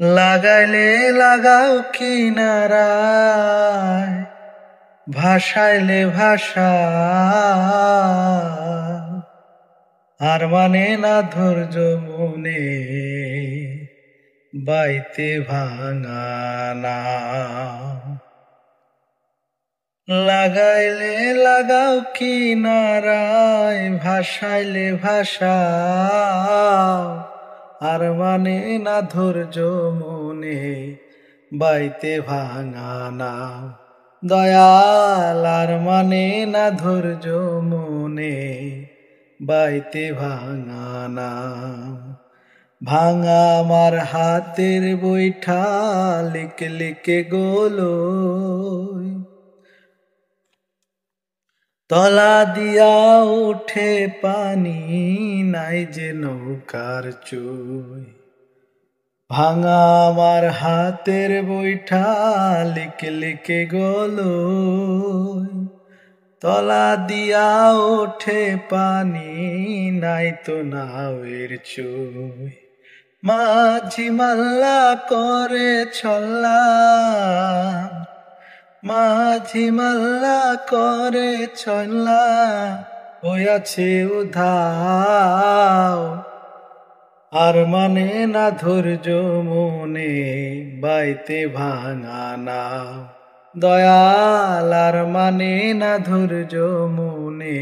লাগাইলে লাগাও কিনারায়, ভাসাইলে ভাষা আর মানে না ধৈর্য মনে, বাইতে ভাঙানা। লাগাইলে লাগাও কিনারায়, ভাসাইলে ভাষা আর মানে না ধৈর্য মনে, বাইতে ভাঙানা। দয়াল আর মানে না ধৈর্য মনে, বাইতে ভাঙানা। ভাঙা আমার হাতের বৈঠা লিকে লিকে গোলই, তলা দিয়া উঠে পানি নাই যে নৌকার চুই। ভাঙা আমার হাতের বৈঠা লিকে লিকে গোলই, তলা দিয়া ওঠে পানি নাই তো নাওয়ের চুই। মাঝি মাল্লা করে ছল্লা, মাঝি মাল্লা করে ছল্লা হইয়াছে উধাও আর মানে না ধৈর্য মনে, বাইতে ভাঙানা। দয়াল আর মানে না ধৈর্য মনে,